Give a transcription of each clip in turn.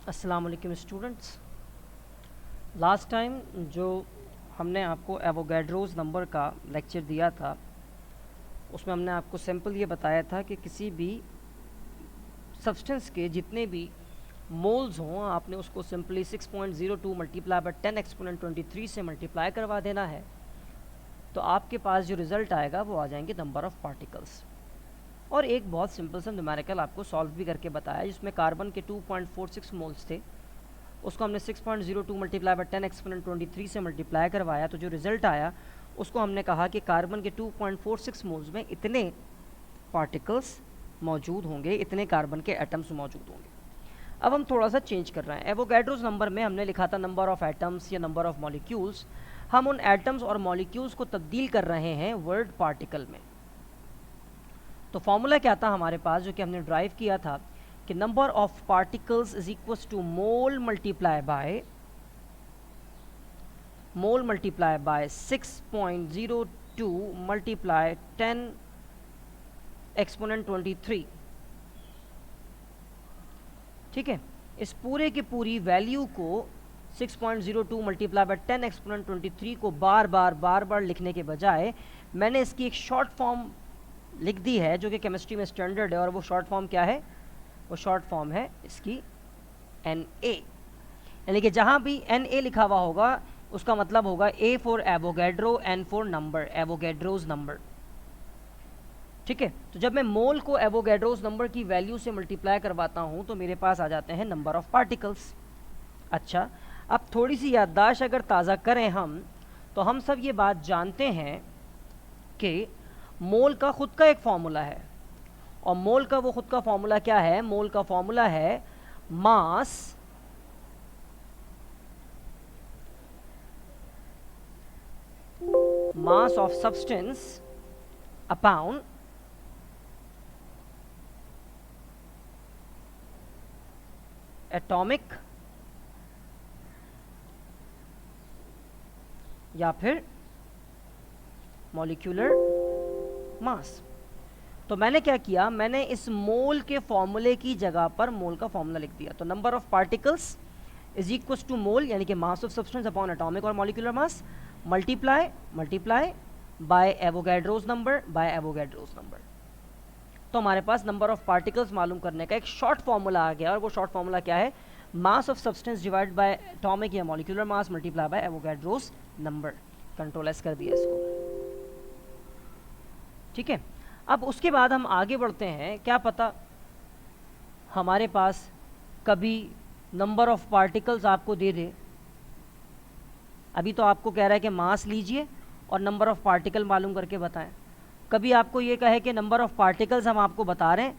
अस्सलाम वालेकुम students. Last time जो हमने आपको एवोगैड्रोस नंबर का लेक्चर दिया था उसमें हमने आपको सिंपल ये बताया था कि किसी भी सब्सटेंस के जितने भी मोल्स हों आपने उसको सिंपली 6.02 मल्टीप्लाई बाय 10 एक्सपोनेंट 23 से मल्टीप्लाई करवा देना है, तो आपके पास जो रिज़ल्ट आएगा वो आ जाएंगे नंबर ऑफ़ पार्टिकल्स। और एक बहुत सिंपल सा न्यूमेरिकल आपको सॉल्व भी करके बताया जिसमें कार्बन के 2.46 मोल्स थे, उसको हमने 6.02 मल्टीप्लाई बाय 10 एक्सपोनेंट 23 से मल्टीप्लाई करवाया, तो जो रिज़ल्ट आया उसको हमने कहा कि कार्बन के 2.46 मोल्स में इतने पार्टिकल्स मौजूद होंगे, इतने कार्बन के एटम्स मौजूद होंगे। अब हम थोड़ा सा चेंज कर रहे हैं। एवोगैड्रोस नंबर में हमने लिखा था नंबर ऑफ़ एटम्स या नंबर ऑफ़ मॉलिक्यूल्स। हम उन एटम्स और मॉलिक्यूल्स को तब्दील कर रहे हैं वर्ड पार्टिकल में। तो फॉर्मूला क्या था हमारे पास जो कि हमने ड्राइव किया था कि number of particles is equals to mole multiply by 6.02 multiply 10 exponent 23। ठीक है, इस पूरे की पूरी वैल्यू को 6.02 मल्टीप्लाई बाय 10 एक्सपोनेंट 23 को बार बार लिखने के बजाय मैंने इसकी एक शॉर्ट फॉर्म लिख दी है जो कि केमिस्ट्री में स्टैंडर्ड है। और वो शॉर्ट फॉर्म क्या है? वो शॉर्ट फॉर्म है इसकी NA। यानी कि जहाँ भी NA लिखा हुआ होगा उसका मतलब होगा A for Avogadro, N for number, Avogadro's number. ठीक है, तो जब मैं मोल को एवोगैड्रोज नंबर की वैल्यू से मल्टीप्लाई करवाता हूँ तो मेरे पास आ जाते हैं नंबर ऑफ पार्टिकल्स। अच्छा, अब थोड़ी सी याददाश्त अगर ताज़ा करें हम, तो हम सब ये बात जानते हैं कि मोल का खुद का एक फॉर्मूला है। और मोल का वो खुद का फॉर्मूला क्या है? मोल का फॉर्मूला है mass of substance upon atomic या फिर मॉलिक्यूलर मास। तो मैंने क्या किया, मैंने इस मोल के फॉर्मूले की जगह पर मोल का फॉर्मूला लिख दिया। तो number of particles is equal to mole यानी कि mass of substance upon atomic और molecular mass multiply by Avogadro's number. तो हमारे पास नंबर ऑफ पार्टिकल्स मालूम करने का एक शॉर्ट फॉर्मूला आ गया। और वो शॉर्ट फॉर्मूला क्या है? Mass of substance divide by atomic या molecular mass multiply by Avogadro's number. Control S कर दिया इसको। ठीक है, अब उसके बाद हम आगे बढ़ते हैं। क्या पता हमारे पास कभी नंबर ऑफ पार्टिकल्स आपको दे दे। अभी तो आपको कह रहा है कि मास लीजिए और नंबर ऑफ पार्टिकल मालूम करके बताएं। कभी आपको ये कहे कि नंबर ऑफ पार्टिकल्स हम आपको बता रहे हैं,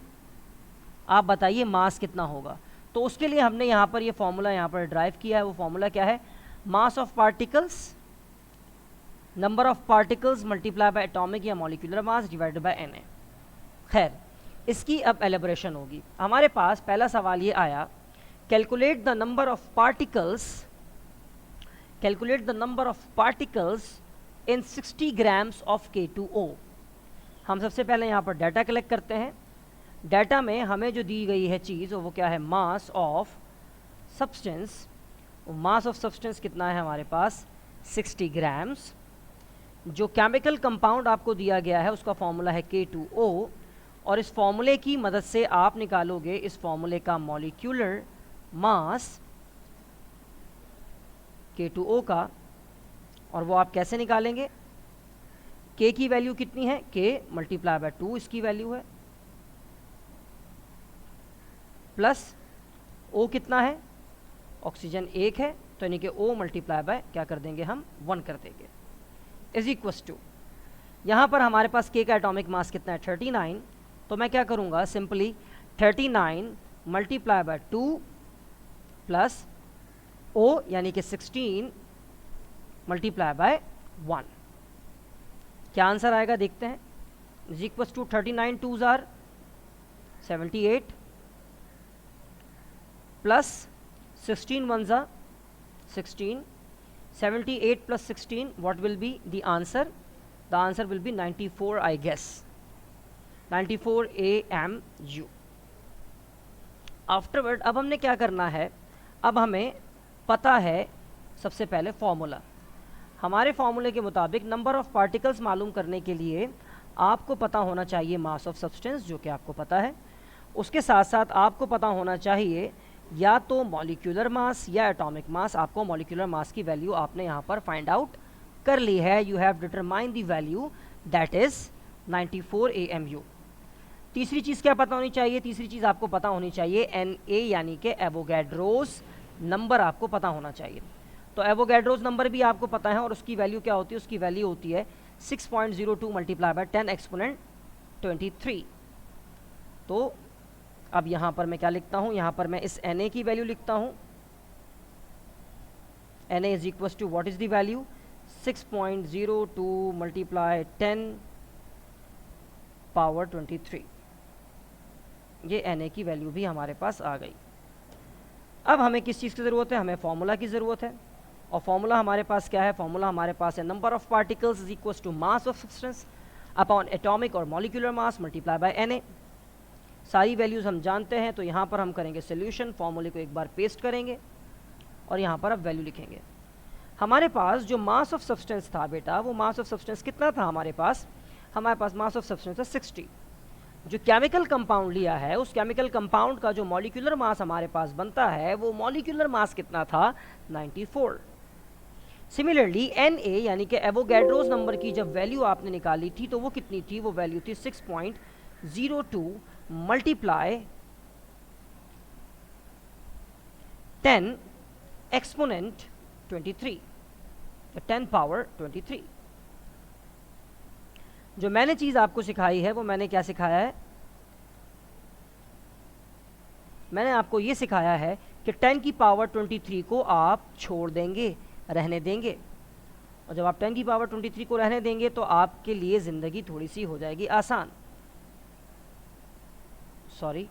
आप बताइए मास कितना होगा। तो उसके लिए हमने यहाँ पर ये फॉर्मूला यहाँ पर ड्राइव किया है। वो फॉर्मूला क्या है? Mass of particles, number of particles multiply by atomic या molecular mass divided by Na। खैर, इसकी अब एलेबोरेशन होगी। हमारे पास पहला सवाल ये आया, calculate the number of particles in 60 grams of K2O। हम सबसे पहले यहाँ पर डाटा कलेक्ट करते हैं। डाटा में हमें जो दी गई है चीज़ वो क्या है? Mass of substance. Mass of substance कितना है हमारे पास? 60 ग्राम्स। जो केमिकल कंपाउंड आपको दिया गया है उसका फॉर्मूला है K2O। और इस फॉर्मूले की मदद से आप निकालोगे इस फॉर्मूले का मॉलिक्यूलर मास K2O का। और वो आप कैसे निकालेंगे? K की वैल्यू कितनी है? K मल्टीप्लाई बाय 2 इसकी वैल्यू है, प्लस O कितना है? ऑक्सीजन 1 है, तो यानी कि O मल्टीप्लाई बाय क्या कर देंगे हम? 1 कर देंगे, इज इक्वस टू। यहाँ पर हमारे पास K का एटॉमिक मास कितना है? 39। तो मैं क्या करूँगा? Simply 39 multiply by 2 plus O यानी कि 16 मल्टीप्लाई बाय 1। क्या आंसर आएगा देखते हैं। Is equals to 39 2s are 78 plus 16 1s are 16। 78 plus 16, what will be the answer? The answer will be 94, I guess. 94 AMU। Afterward अब हमने क्या करना है? अब हमें पता है सबसे पहले फॉर्मूला। हमारे फॉर्मूले के मुताबिक नंबर ऑफ़ पार्टिकल्स मालूम करने के लिए आपको पता होना चाहिए मास ऑफ सब्सटेंस, जो कि आपको पता है। उसके साथ साथ आपको पता होना चाहिए या तो मॉलिक्यूलर मास या एटॉमिक मास। आपको मॉलिक्यूलर मास की वैल्यू आपने यहाँ पर फाइंड आउट कर ली है। You have determine the value, that is 94 AMU। तीसरी चीज़ क्या पता होनी चाहिए? तीसरी चीज़ आपको पता होनी चाहिए Na यानी कि एवोगैड्रोस नंबर आपको पता होना चाहिए। तो एवोगैड्रोस नंबर भी आपको पता है और उसकी वैल्यू क्या होती है? उसकी वैल्यू होती है 6.02 मल्टीप्लाई बाय 10 एक्सपोनेंट 23। तो अब यहाँ पर मैं क्या लिखता हूँ? यहाँ पर मैं इस Na की वैल्यू लिखता हूँ। Na is equal to what is the value? 6.02 multiply 10 power 23। ये Na की वैल्यू भी हमारे पास आ गई। अब हमें किस चीज़ की ज़रूरत है? हमें फॉर्मूला की ज़रूरत है। और फॉर्मूला हमारे पास क्या है? फॉर्मूला हमारे पास है number of particles is equal to mass of substance upon atomic और molecular mass multiply by Na। सारी वैल्यूज़ हम जानते हैं, तो यहाँ पर हम करेंगे सोल्यूशन। फॉर्मूले को एक बार पेस्ट करेंगे और यहाँ पर अब वैल्यू लिखेंगे। हमारे पास जो मास ऑफ सब्सटेंस था बेटा, वो मास ऑफ सब्सटेंस कितना था हमारे पास? हमारे पास मास ऑफ सब्सटेंस है 60। जो केमिकल कंपाउंड लिया है, उस केमिकल कंपाउंड का जो मॉलिक्यूलर मास हमारे पास बनता है, वो मॉलिक्यूलर मास कितना था? 94। सिमिलरली Na यानी कि एवोगैड्रोस नंबर की जब वैल्यू आपने निकाली थी, तो वो कितनी थी? वो वैल्यू थी 6.02 मल्टीप्लाई 10 एक्सपोनेंट 23, 10 पावर 23। जो मैंने चीज़ आपको सिखाई है, वो मैंने क्या सिखाया है? मैंने आपको ये सिखाया है कि 10 की पावर 23 को आप छोड़ देंगे, रहने देंगे। और जब आप 10 की पावर 23 को रहने देंगे तो आपके लिए ज़िंदगी थोड़ी सी हो जाएगी आसान। सॉरी,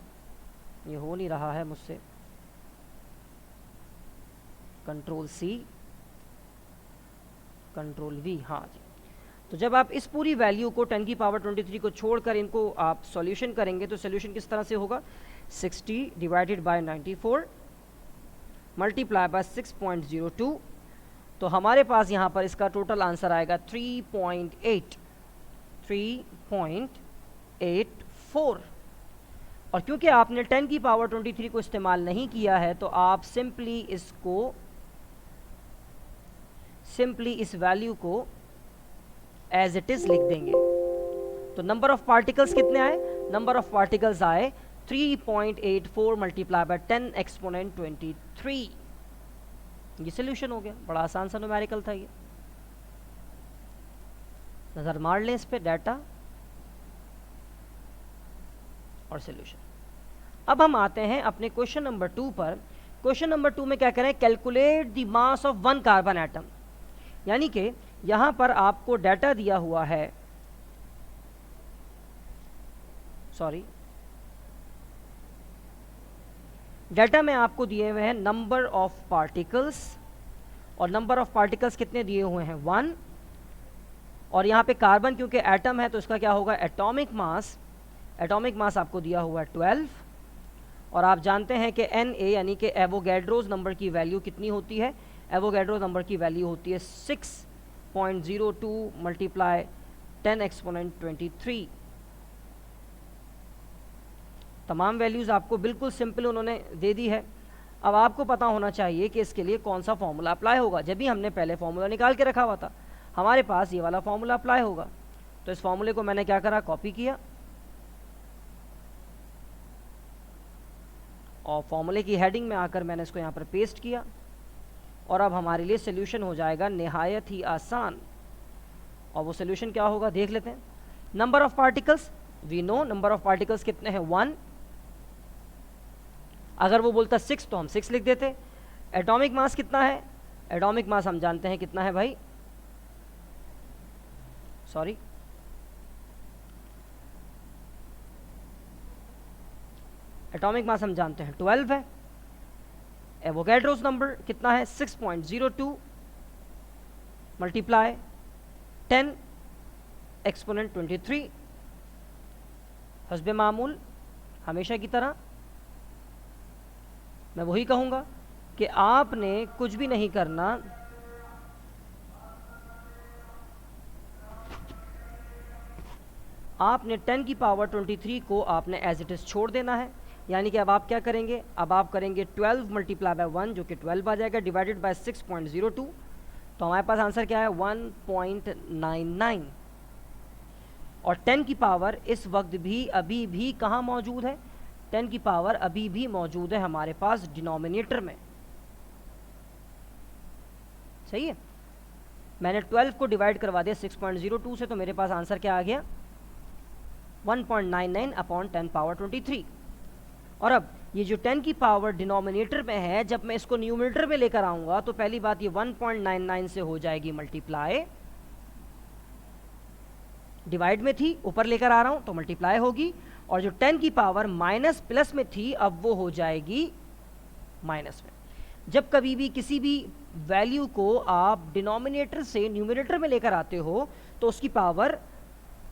ये हो नहीं रहा है मुझसे। कंट्रोल C, कंट्रोल V, हाँ जी। तो जब आप इस पूरी वैल्यू को 10 की पावर 23 को छोड़कर इनको आप सॉल्यूशन करेंगे, तो सॉल्यूशन किस तरह से होगा? 60 डिवाइडेड बाय 94 मल्टीप्लाई बाय 6.02। तो हमारे पास यहाँ पर इसका टोटल आंसर आएगा 3.84। और क्योंकि आपने 10 की पावर 23 को इस्तेमाल नहीं किया है, तो आप सिंपली इस वैल्यू को एज इट इज लिख देंगे। तो नंबर ऑफ पार्टिकल्स कितने आए? नंबर ऑफ पार्टिकल्स आए 3.84 मल्टीप्लाई बाय 10 एक्सपोनेंट 23। ये सोल्यूशन हो गया। बड़ा आसान सा न्यूमेरिकल था ये। नजर मार लें इस पे, डाटा और सोल्यूशन। अब हम आते हैं अपने क्वेश्चन नंबर 2 पर। क्वेश्चन नंबर 2 में क्या करें? Calculate the mass of 1 carbon atom. यानी कि यहां पर आपको डाटा दिया हुआ है, सॉरी, डाटा में आपको दिए हुए हैं नंबर ऑफ पार्टिकल्स, और नंबर ऑफ पार्टिकल्स कितने दिए हुए हैं? 1। और यहाँ पे कार्बन क्योंकि एटम है, तो इसका क्या होगा? Atomic mass. एटॉमिक मास आपको दिया हुआ है 12। और आप जानते हैं कि Na यानी कि एवोगैड्रोस नंबर की वैल्यू कितनी होती है? एवोगैड्रोस नंबर की वैल्यू होती है 6.02 मल्टीप्लाई 10 एक्सपोनेंट 23। तमाम वैल्यूज़ आपको बिल्कुल सिंपल उन्होंने दे दी है। अब आपको पता होना चाहिए कि इसके लिए कौन सा फॉर्मूला अप्लाई होगा। जब भी हमने पहले फॉर्मूला निकाल के रखा हुआ था, हमारे पास ये वाला फॉर्मूला अप्लाई होगा। तो इस फॉर्मूले को मैंने क्या करा? कॉपी किया और फॉर्मूले की हेडिंग में आकर मैंने इसको यहाँ पर पेस्ट किया। और अब हमारे लिए सोल्यूशन हो जाएगा निहायत ही आसान। और वो सोल्यूशन क्या होगा देख लेते हैं। Number of particles, we know number of particles कितने हैं? 1। अगर वो बोलता 6 तो हम 6 लिख देते। एटॉमिक मास कितना है? एटॉमिक मास हम जानते हैं कितना है भाई, सॉरी, एटॉमिक मास हम जानते हैं 12 है। एवोगैड्रोस नंबर कितना है? 6.02 मल्टीप्लाई 10 एक्सपोनेंट 23। हस्बे मामूल हमेशा की तरह मैं वही कहूँगा कि आपने कुछ भी नहीं करना, आपने 10 की पावर 23 को आपने एज इट इज़ छोड़ देना है। यानी कि अब आप क्या करेंगे, अब आप करेंगे 12 मल्टीप्लाई बाय 1 जो कि 12 आ जाएगा, डिवाइडेड बाय 6.02, तो हमारे पास आंसर क्या है 1.99। और 10 की पावर इस वक्त भी अभी भी कहाँ मौजूद है, 10 की पावर अभी भी मौजूद है हमारे पास डिनोमिनेटर में। सही है, मैंने 12 को डिवाइड करवा दिया 6.02 से, तो मेरे पास आंसर क्या आ गया 1.99 अपॉन 10 पावर 23। और अब ये जो 10 की पावर डिनोमिनेटर में है, जब मैं इसको न्यूमरेटर में लेकर आऊंगा तो पहली बात ये 1.99 से हो जाएगी मल्टीप्लाई, डिवाइड में थी ऊपर लेकर आ रहा हूं तो मल्टीप्लाई होगी, और जो 10 की पावर माइनस प्लस में थी अब वो हो जाएगी माइनस में। जब कभी भी किसी भी वैल्यू को आप डिनोमिनेटर से न्यूमरेटर में लेकर आते हो तो उसकी पावर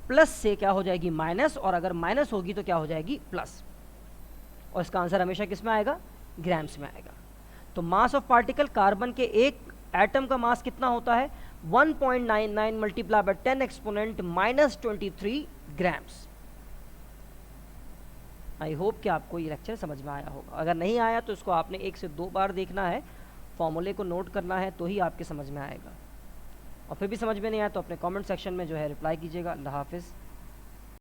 प्लस से क्या हो जाएगी माइनस, और अगर माइनस होगी तो क्या हो जाएगी प्लस, और इसका आंसर हमेशा किस में आएगा, ग्राम्स में आएगा। तो मास ऑफ पार्टिकल, कार्बन के एक एटम का मास कितना होता है 1.99 multiply by 10 exponent -23 grams. I hope कि आपको ये लेक्चर समझ में आया होगा। अगर नहीं आया तो इसको आपने 1 से 2 बार देखना है, फॉर्मूले को नोट करना है, तो ही आपके समझ में आएगा। और फिर भी समझ में नहीं आया तो अपने कमेंट सेक्शन में जो है रिप्लाई कीजिएगा। अल्लाह हाफिज़।